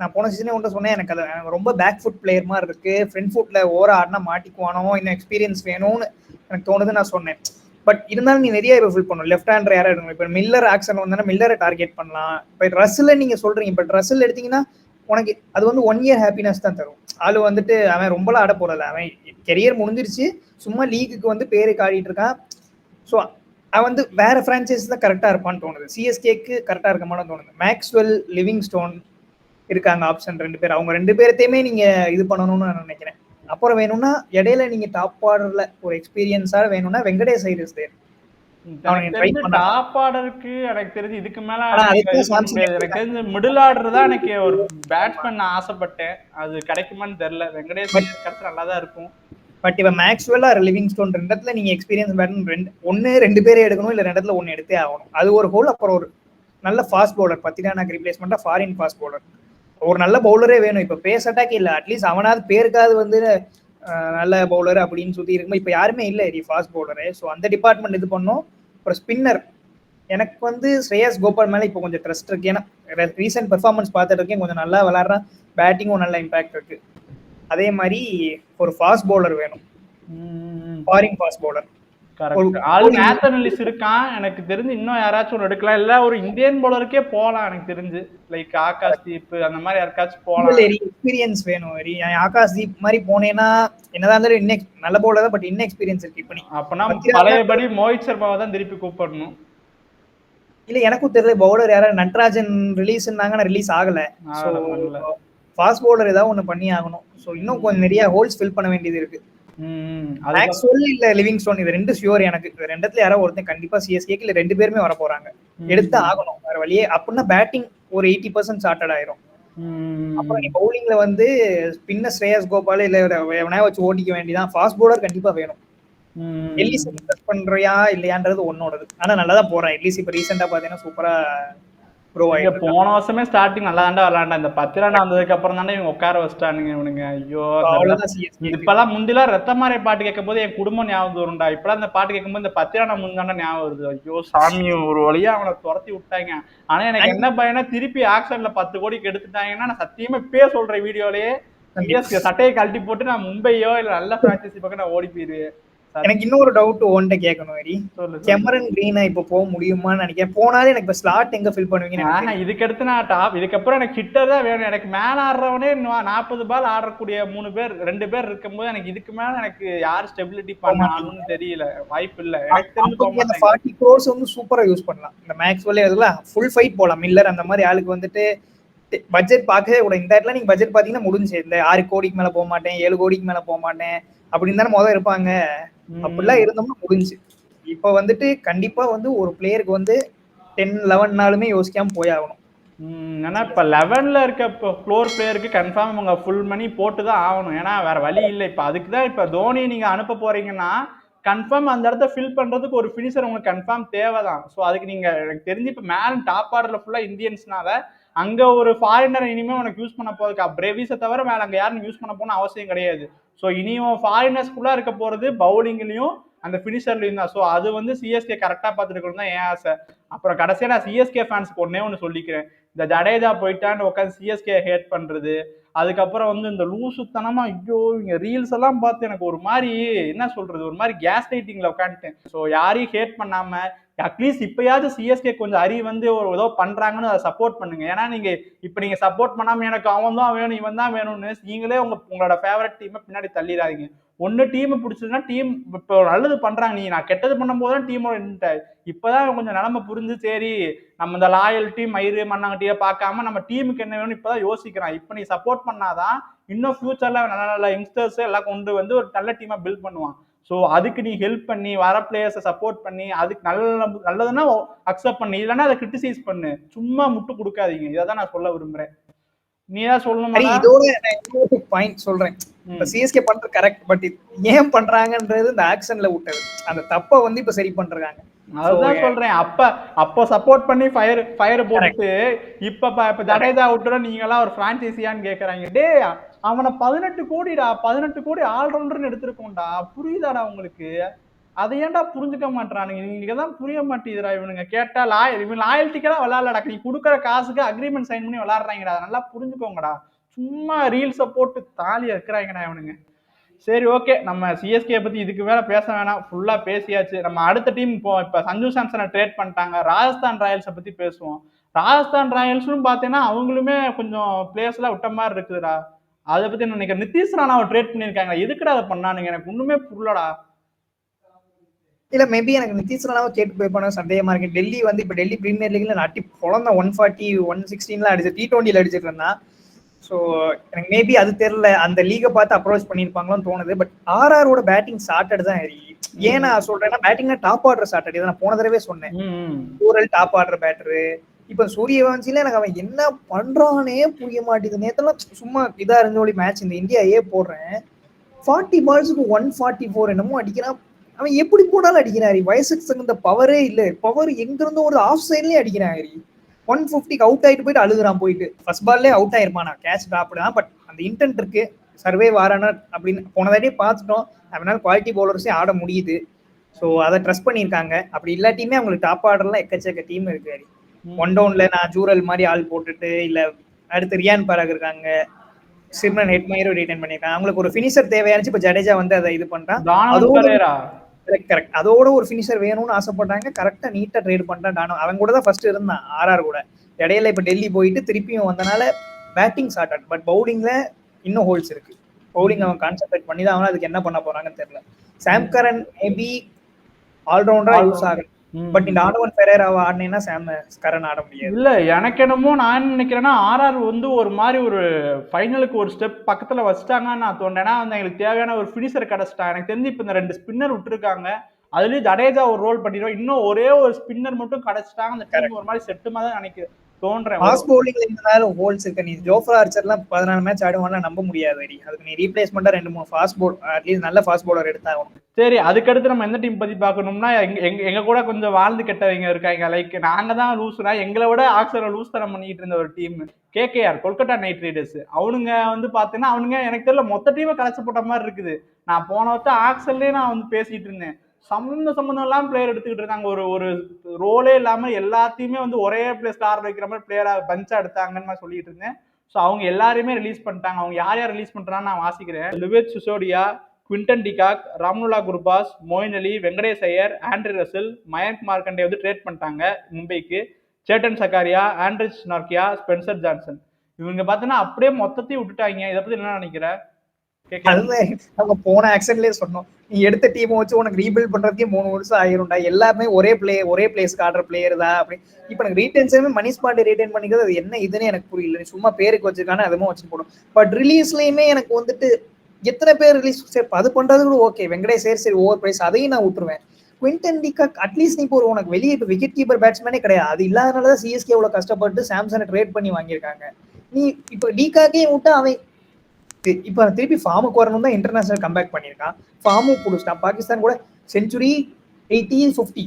நான் போன சீசனே ஒன்று சொன்னேன், எனக்கு அது ரொம்ப பேக் ஃபுட் பிளேயர் மாதிரி இருக்கு, ஃப்ரண்ட் ஃபுட்ல ஓர ஆடினா மாட்டிக்குவானோ, இன்னும் எக்ஸ்பீரியன்ஸ் வேணும்னு எனக்கு தோணுது நான் சொன்னேன். பட் இருந்தாலும் நீ நிறைய ஃபில் பண்ணணும். லெஃப்ட் ஹேண்டர் யாரும் எடுக்கணும். இப்போ மில்லர் ஆக்ஷன் வந்தா மில்லரை டார்கெட் பண்ணலாம். இப்போ ரஸ்ஸில் நீங்க சொல்றீங்க, பட் ரஸ்ஸில் எடுத்தீங்கன்னா உனக்கு அது வந்து 1 year ஹாப்பினஸ் தான் தரும். ஆளு வந்துட்டு அவன் ரொம்பலாம் ஆட போறதில்ல, அவன் கெரியர் முடிஞ்சிருச்சு, சும்மா லீக்குக்கு வந்து பேரு காட்டிட்டு இருக்கான். ஸோ அவன் வந்து வேற பிரான்ச்சைஸ் தான் கரெக்டா இருப்பான்னு தோணுது. சிஎஸ்கேக்கு கரெக்டா இருக்க மாதிரி தோணுது. மேக்ஸ்வெல், லிவிங்ஸ்டோன் இருக்காங்க ஆப்ஷன் 2 பேர். அவங்க 2 பேர்த்தையுமே நீங்க இது பண்ணணும்னு நான் நினைக்கிறேன். அப்புறம் வேணும்னா இடையில நீங்க டாப் ஆர்டர்ல ஒரு எக்ஸ்பீரியன்ஸா வேணும்னா வெங்கடேஷ் ஐயர்ஸ் தேர். டாப் ஆர்டருக்கு எனக்கு தெரிஞ்சு இதுக்கு மேல எனக்கு தெரிஞ்சு மிடில் ஆர்டர் தான் எனக்கு ஒரு பேட்ஸ்மேன் நான் ஆசைப்பட்டேன். அது கிடைக்குமான்னு தெரியல. வெங்கடேஷ் கிடைச்சா நல்லா தான் இருக்கும். பட் இப்ப மேக்ஸ்வெல் ஆர் லிவிங்ஸ்டோன் 2 இடத்துல நீங்க எக்ஸ்பீரியன்ஸ் பேட்ஸ்மேன் 2 பேரே எடுக்கணும், இல்ல 2 இடத்துல 1 எடுத்தே ஆகணும். அது ஒரு ஹோல். அப்புறம் ஒரு நல்ல ஃபாஸ்ட் பவுலர், பத்திரானாக்கு ரீப்ளேஸ்மெண்டா ஃபாரின் ஃபாஸ்ட் பவுலர், ஒரு நல்ல பவுலரே வேணும். இப்ப பேஸ் அட்டாக் இல்ல, அட்லீஸ்ட் அவனாவது பேருக்காவது வந்து நல்ல பவுலர் அப்படின்னு சுத்தி இருக்கும்போது இப்ப யாருமே இல்ல ஃபாஸ்ட் பவுலரு. ஸோ அந்த டிபார்ட்மெண்ட் இது பண்ணும். அப்புறம் ஸ்பின்னர் எனக்கு வந்து ஸ்ரேயஸ் கோபால் மேல இப்போ கொஞ்சம் ட்ரஸ்ட் இருக்கு. ஏன்னா ரீசெண்ட் பெர்ஃபார்மன்ஸ் பார்த்துட்டு இருக்கேன், கொஞ்சம் நல்லா விளாட்றான், பேட்டிங்கும் நல்ல இம்பாக்ட் இருக்கு. அதே மாதிரி ஒரு ஃபாஸ்ட் பவுலர் வேணும், ஃபாரின் ஃபாஸ்ட் பவுலர். இருக்கான் எனக்கு தெரிஞ்சு. இன்னும் யாராச்சும் ஒரு எடுக்கலாம், இல்ல ஒரு இந்தியன் பவுலருக்கே போலாம் எனக்கு தெரிஞ்சு. லைக் ஆகாஷ் தீப் அந்த மாதிரி யாருக்காச்சும் போலாம். எக்ஸ்பீரியன்ஸ் வேணும். ஆகாஷ் தீப் மாதிரி போனேன்னா என்னதான் இருந்தாலும் நல்ல பவுலர் தான், பட் இன்னும் எக்ஸ்பீரியன்ஸ் இருக்கு. இப்ப அப்பனா பழையபடி மோஹித் சர்மாவை தான் திருப்பி கூப்பிடணும். இல்ல எனக்கும் தெரியல, பவுலர் யாராவது நட்ராஜன் ரிலீஸ்னாங்கன்னா ரிலீஸ் ஆகல. ஃபாஸ்ட் பவுலர் ஏதாவது ஒண்ணு பண்ணி ஆகணும். ஸோ இன்னும் கொஞ்சம் நிறைய ஹோல்ஸ் ஃபில் பண்ண வேண்டியது இருக்கு. மேக்ஸ்வெல் இல்ல லிவிங்ஸ்டோன், இது 2 ஷியோர் எனக்கு. 2 இடத்துல யாராவது ஒருத்தன் கண்டிப்பா சிஎஸ்கேக்கு இல்ல 2 பேருமே வர போறாங்க, எடுத்து ஆகணும், வேற வழியே. அப்படின்னா பேட்டிங் ஒரு 80% சார்ட்டட் ஆயிரும். அப்புறம் நீ பவுலிங்ல வந்து ஸ்பின்னர் ஸ்ரேயஸ் கோபால் இல்ல எவனா வச்சு ஓட்டிக்க வேண்டியதான். ஃபாஸ்ட் பவுலர் கண்டிப்பா வேணும். எல்லிஸ் இன்வெஸ்ட் பண்றியா இல்லையான்றது ஒன்னோடது. ஆனா நல்லாதான் போறான் எல்லிஸ். இப்ப ரீசெண்டா பாத்தீங்கன்னா சூப்பரா க்ரோ இங்க ஆயிட்டு இருக்கான். போன வருஷமே ஸ்டார்டிங் நல்லா தாண்டா விளாண்டா, இந்த 10 ரன் வந்ததுக்கு அப்புறம் தானே இவங்க உட்கார வச்சிட்டானுங்க இவனுங்க. ஐயோ அவ்வளவுதான் சிஎஸ்கே. இப்பெல்லாம் முந்திலாம் ரத்தமாரை பாட்டு கேட்கும் போது என் குடும்பம் ஞாபகம் வரும்டா. இப்பெல்லாம் இந்த பாட்டு கேட்கும்போது இந்த 10 ரன் முந்தாண்டா ஞாபகம் வருது. ஐயோ சாமி, ஒரு வழியா அவனை துரத்தி விட்டாங்க. ஆனா எனக்கு என்ன பயனா, திருப்பி ஆக்ஷன்ல 10 கோடிக்கு எடுத்துட்டாங்கன்னா நான் சத்தியமா இப்பயே சொல்றேன் வீடியோலயே, சிஎஸ்கே சட்டையை கழட்டி போட்டு நான் மும்பையோ இல்ல நல்ல பிரான்சைசி பக்கம் நான் ஓடி போயிருவேன். எனக்கு இன்னொரு டவுட் ஒன்ட்ட கேட்கணும் ஹரி. சொல்லு. கேமரன் கிரீனா இப்ப போக முடியுமான்னு நினைக்கிறேன். போனாலே எனக்கு இப்ப ஸ்லாட் எங்க ஃபில் பண்ணுவீங்கன்னு இதுக்கடுத்து நான் டாப், இதுக்கப்புறம் எனக்கு ஹிட்டர் தான் வேணும். எனக்கு மேல ஆடுறவனே 40 பால் ஆடக்கூடிய 3 பேர் 2 பேர் இருக்கும்போது எனக்கு இதுக்கு மேல எனக்கு யார் ஸ்டெபிலிட்டி பண்ணாலும்னு தெரியல, வாய்ப்பு இல்ல. எனக்கு தெரிஞ்சு அந்த 40 crores வந்து சூப்பரா யூஸ் பண்ணலாம். இந்த மேக்ஸ்வெல் இதெல்லாம் ஃபுல் ஃபைட் போலாம். மில்லர் அந்த மாதிரி ஆளுக்கு வந்துட்டு பட்ஜெட் பார்க்கவே கூட. இந்த இடத்துல நீங்க பட்ஜெட் பாத்தீங்கன்னா முடிஞ்சு. இந்த 6 கோடிக்கு மேல போக மாட்டேன், 7 கோடிக்கு மேல போக மாட்டேன் அப்படின்னு தானே முதல்ல இருப்பாங்க. அப்படிலாம் இருந்தோம்னா முடிஞ்சு. இப்ப வந்துட்டு கண்டிப்பா வந்து ஒரு பிளேயருக்கு வந்து 10-11 நாளுமே யோசிக்காம போயாகணும். ஏன்னா இப்ப 11ல இருக்க ஃப்ளோர் பிளேயருக்கு கன்ஃபார்ம் அவங்க ஃபுல் மணி போட்டு தான் ஆகணும். ஏன்னா வேற வழி இல்லை. இப்ப அதுக்கு தான் இப்ப தோனி நீங்க அனுப்ப போறீங்கன்னா கன்ஃபார்ம் அந்த இடத்த ஃபில் பண்றதுக்கு ஒரு ஃபினிஷர் உங்களுக்கு கன்ஃபார்ம் தேவைதான். ஸோ அதுக்கு நீங்க எனக்கு தெரிஞ்சு இப்ப மேல டாப் ஆர்டர்ல ஃபுல்லா இந்தியன்ஸ்னால அங்க ஒரு ஃபாரினர் இனிமே உனக்கு யூஸ் பண்ண போறதுக்கா, பிரேவிஸை தவிர மேல அங்க யாரும் யூஸ் பண்ண போன அவசியம் கிடையாது. ஸோ இனியும் ஃபாரினர்ஸ்குள்ளா இருக்க போறது பவுலிங்லயும் அந்த ஃபினிஷர்லயும் தான். ஸோ அது வந்து சிஎஸ்கே கரெக்டா பார்த்துருக்கணும் தான் என் ஆசை. அப்புறம் கடைசியா நான் சிஎஸ்கே ஃபேன்ஸ்க்கு ஒண்ணு சொல்லிக்கிறேன். இந்த ஜடேஜா போயிட்டான்னு உட்காந்து சிஎஸ்கே ஹேட் பண்றது, அதுக்கப்புறம் வந்து இந்த லூசுத்தனமா ஐயோ இங்க ரீல்ஸ் எல்லாம் பார்த்து எனக்கு ஒரு மாதிரி என்ன சொல்றது, ஒரு மாதிரி கேஸ் லைட்டிங்ல உட்காந்துட்டேன். ஸோ யாரையும் ஹேட் பண்ணாம அட்லீஸ்ட் இப்பயாவது சிஎஸ்கே கொஞ்சம் அறிவு வந்து ஒரு ஏதோ பண்றாங்கன்னு அதை சப்போர்ட் பண்ணுங்க. ஏன்னா நீங்க சப்போர்ட் பண்ணாம எனக்கு அவன் தான் வேணும் இவன் தான் வேணும்னு நீங்களே உங்களோட ஃபேவரட் டீமை பின்னாடி தள்ளிடாதீங்க. ஒன்னு டீம் பிடிச்சதுன்னா டீம் இப்போ நல்லது பண்றாங்க, நான் கெட்டது பண்ணும் போதுதான் டீமோட நின்றுட்டேன். இப்பதான் கொஞ்சம் நிலைமை புரிஞ்சு சரி நம்ம இந்த லாயல்ட்டி மயிறு மண்ணாங்கட்டியை பார்க்காம நம்ம டீமுக்கு என்ன வேணும் இப்பதான் யோசிக்கிறான். இப்ப நீ சப்போர்ட் பண்ணாதான் இன்னும் ஃபியூச்சர்ல நல்ல நல்ல யங்ஸ்டர்ஸ் எல்லாம் கொண்டு வந்து ஒரு நல்ல டீமா பில்ட் பண்ணுவான். ஸோ அதுக்கு நீ ஹெல்ப் பண்ணி வர பிளேயர்ஸை சப்போர்ட் பண்ணி அதுக்கு நல்லதுன்னா அக்செப்ட் பண்ணி, இல்லைன்னா அதை கிரிட்டிசைஸ் பண்ணு, சும்மா முட்டு கொடுக்காதீங்க. இதை தான் நான் சொல்ல விரும்புறேன். நீ தான் சொல்லணும். இதோட பாயிண்ட் சொல்றேன். இப்ப சிஎஸ்கே பண்றது கரெக்ட், பட் ஏன் பண்றாங்கன்றது இந்த ஆக்ஷன்ல விட்டது. அந்த தப்ப வந்து இப்ப சரி பண்றாங்க. அதுதான் சொல்றேன். அப்போ சப்போர்ட் பண்ணி ஃபயர் போட்டு இப்ப ஜடேஜா விட்டுற நீங்க எல்லாம் ஒரு பிரான்சைசியான்னு கேக்குறாங்க. டே அவனை 18 கோடிடா, 18 கோடி ஆல்ரவுண்டர்னு எடுத்திருக்கோம்டா, புரியுதாடா உங்களுக்கு? அதை ஏன்டா புரிஞ்சுக்க மாட்டானுங்க? நீங்க தான் புரிய மாட்டேங்குதுடா. இவனுங்க கேட்டா இவன் லாயல்ட்டிக்கெல்லாம் விளையாடலடா, நீ கொடுக்குற காசுக்கு அக்ரிமெண்ட் சைன் பண்ணி விளையாடுறாங்கடா, நல்லா புரிஞ்சுக்கோங்கடா. சும்மா ரீல்ஸை போட்டு தாலி இருக்கிறாங்கடா இவனுங்க. சரி ஓகே, நம்ம சிஎஸ்கே பத்தி இதுக்கு மேல பேச வேணாம், ஃபுல்லா பேசியாச்சு. நம்ம அடுத்த டீம் இப்ப சஞ்சு சாம்சனை ட்ரேட் பண்ணிட்டாங்க, ராஜஸ்தான் ராயல்ஸை பத்தி பேசுவோம். ராஜஸ்தான் ராயல்ஸ்னு பாத்தீங்கன்னா அவங்களுமே கொஞ்சம் பிளேயர்ஸ் எல்லாம் விட்ட மாதிரி இருக்குதுடா. அதை பத்தி நினைக்கிறேன். நிதிஷ் ராணாவை ட்ரேட் பண்ணிருக்காங்க, எதுக்குடா அதை பண்ணானுங்க? எனக்கு ஒண்ணுமே புரியலடா. இல்ல மேபி எனக்கு நிதிஷ் ராணாவை கேட்டு போய் பண்ண சந்தேகமா இருக்கு. டெல்லி வந்து இப்ப டெல்லி பிரீமியர் லீக்ல அட்டி பொழந்த 140 116 அடிச்சு T20 அடிச்சிட்டு இருந்தான். ஸோ எனக்கு மேபி அது தெரியல, அந்த லீகை பார்த்து அப்ரோச் பண்ணியிருப்பாங்களோன்னு தோணுது. பட் ஆர்ஆரோட பேட்டிங் ஸ்டார்டட் தான். ஏன் நான் சொல்றேன்னா பேட்டிங்ல டாப் ஆர்டர் ஸ்டார்டட். இதை நான் போன தடவை சொன்னேன், ஊரல் டாப் ஆர்டர் பேட்டரு. இப்ப சூரியவன்சில எனக்கு அவன் என்ன பண்றானே புரிய மாட்டேங்குது. நேத்தெல்லாம் சும்மா இதா இருந்தோடி மேட்ச் இந்த இந்தியா போடுறேன் 40 பால்ஸுக்கு 144 என்னமோ அடிக்கிறான். அவன் எப்படி போனாலும் அடிக்கிறாரு. வயசுக்கு தகுந்த பவரே இல்ல. பவர் எங்க இருந்தும் ஒரு ஆஃப் சைட்லயே அடிக்கிறாரு. 150க்கு அவுட் ஆயிட்டு போயிட்டு அழுகுறான். போயிட்டு ஃபர்ஸ்ட் பால்லே அவுட் ஆயிருப்பான், கேட்ச் ட்ராப் தான். பட் அந்த இன்டென்ட் இருக்கு, சர்வே வாரான அப்படின்னு போன தடவை பார்த்துட்டோம். அதனால குவாலிட்டி பவுலர்ஸே ஆட முடியுது. ஸோ அதை ட்ரஸ்ட் பண்ணியிருக்காங்க. அப்படி இல்லாட்டியுமே அவங்களுக்கு டாப் ஆர்டர்லாம் எக்கச்சக்க டீம் இருக்கு. ஒன் டவுன்ல நான் ஜூரல் மாதிரி ஆள் போட்டுட்டு, இல்ல அடுத்து ரியான் பராக் இருக்காங்க, சிம்ரன் ஹெட்மயரும் ரிட்டைன் பண்ணிருக்காங்க. அவங்களுக்கு ஒரு ஃபினிஷர் தேவையாச்சு. இப்ப ஜடேஜா வந்து அதை இது பண்றான். கரெக்ட், அதோட ஒரு ஃபினிஷர் வேணும்னு ஆசைப்பட்டாங்க. கரெக்டா நீட்டா ட்ரேட் பண்ணிட்டான் டானோ. அவன் கூட தான் ஃபர்ஸ்ட் இருந்தான் ஆர்ஆர் கூட. இடையில இப்ப டெல்லி போயிட்டு திருப்பியும் வந்தனால பேட்டிங் ஸ்டார்ட். பட் பவுலிங்ல இன்னும் ஹோல்ஸ் இருக்கு. பவுலிங் அவன் கான்சென்ட்ரேட் பண்ணி தான் அவன் அதுக்கு என்ன பண்ண போறாங்கன்னு தெரியல. சாம் கரன் மேபி ஆல்ரவுண்டரா யூஸ் ஆகும். பட் இந்த ஆடவன் பெரேராவை ஆடினேன்னா சாம் கரன் ஆட முடியாது. இல்ல எனக்கு என்னமோ நான் நினைக்கிறேன்னா ஆர்ஆர் வந்து ஒரு மாதிரி ஒரு ஃபைனலுக்கு ஒரு ஸ்டெப் பக்கத்துல வச்சுட்டாங்கன்னு நான் தோன்றேன்னா வந்து எங்களுக்கு தேவையான ஒரு ஃபினிஷர் கிடைச்சிட்டான். எனக்கு தெரிஞ்சு இப்ப இந்த 2 ஸ்பின்னர் விட்டுருக்காங்க, அதுலயும் ஜடேஜா ஒரு ரோல் பண்ணிடுவோம். இன்னும் ஒரே ஒரு ஸ்பின்னர் மட்டும் கிடைச்சிட்டாங்க, அந்த டீம் ஒரு மாதிரி செட்டுமா தான் நினைக்கிறேன். தோன்றேன். ஃபாஸ்ட் பவுலிங்ல இருந்தாலும் ஹோல்ஸ் இருக்கு. நீ ஜோஃப்ரா ஆர்ச்சர்லாம் 14 மேட்ச் ஆடுவான்னா நம்ப முடியாது. அதுக்கு நீ ரீப்ளேஸ்மெண்டா 2-3 ஃபாஸ்ட் பவுல் அட்லீஸ்ட் நல்ல ஃபாஸ்ட் பவுலர் எடுத்தாகணும். சரி, அதுக்கடுத்து நம்ம எந்த டீம் பத்தி பார்க்கணும்னா எங்க கூட கொஞ்சம் வாழ்ந்து கெட்டவங்க இருக்காங்க. லைக் நாங்க தான் லூஸ்னா, எங்களை விட ஆக்சரை லூஸ் தரம் பண்ணிட்டு இருந்த ஒரு team KKR, Kolkata night Riders. அவனுங்க வந்து பாத்தீங்கன்னா அவனுங்க எனக்கு தெரியல மொத்த டீமை கலைச்சு போட்ட மாதிரி இருக்குது. நான் போன வருஷம் ஆக்சல்லே நான் வந்து பேசிட்டு இருந்தேன். சம்பந்தம் இல்லாம பிளேயர் எடுத்துக்கிட்டு இருக்காங்க. ஒரு ஒரு ரோலே இல்லாம எல்லாத்தையுமே வந்து ஒரே பிளேஸ்ல ஆட வைக்கிற மாதிரி பிளேயரா பஞ்சா எடுத்தாங்கன்னு நான் சொல்லிட்டு இருந்தேன். ஸோ அவங்க எல்லாருமே ரிலீஸ் பண்ணிட்டாங்க. அவங்க யார் யார் ரிலீஸ் பண்றான்னு நான் வாசிக்கிறேன். Luvnith Sisodia, Quinton de Kock, Rahmanullah Gurbaz, Moeen Ali, Venkatesh Iyer, Andre Russell, Mayank Markande வந்து ட்ரேட் பண்ணிட்டாங்க மும்பைக்கு. Chetan Sakariya, Anrich Nortje, Spencer Johnson. இவங்க பார்த்தீங்கன்னா அப்படியே மொத்தத்தையும் விட்டுட்டாங்க. இதை பத்தி என்ன நினைக்கிற? நம்ம போன ஆக்சன்லயே சொன்னோம், நீ எடுத்த டீம் வச்சு உனக்கு ரீபில்ட் பண்றதுக்கே 3 வருஷம் ஆயிரும்டா. எல்லாமே ஒரே பிளேஸ்க்கு ஆடுற பிளேயர் தான் அப்படி. இப்ப எனக்கு ரீடென்ஷனுமே மணிஷ் பாண்டே ரீடைன் பண்ணிக்கிறது அது என்ன இதுன்னு எனக்கு புரியல. நீ சும்மா பேருக்கு வச்சிருக்கானே அதுவும் வச்சு போடும். பட் ரிலீஸ்லயுமே எனக்கு வந்துட்டு எத்தனை பேர் ரிலீஸ் சரி அது பண்றது கூட ஓகே. வெங்கடேஷ் சரி ஓவர் பிரைஸ் அதையும் நான் விட்டுருவேன். குவிண்டன் டிகாக் அட்லீஸ்ட் நீ இப்போ உனக்கு வெளியே இப்போ விக்கெட் கீப்பர் பேட்ஸ்மேனே கிடையாது. அது இல்லாதனாலதான் சிஎஸ்கே அவ்வளவு கஷ்டப்பட்டு சாம்சனை ட்ரேட் பண்ணி வாங்கியிருக்காங்க. நீ இப்போ டிகாக்கே விட்டு அவன் இப்ப திருப்பி ஃபார்முக்கு வரணும் தான் இன்டர்நேஷனல் கம்பேக் பண்ணியிருக்கான். ஃபார்முக்கு புடிச்சிட்டான். பாகிஸ்தான் கூட செஞ்சுரி 80, 50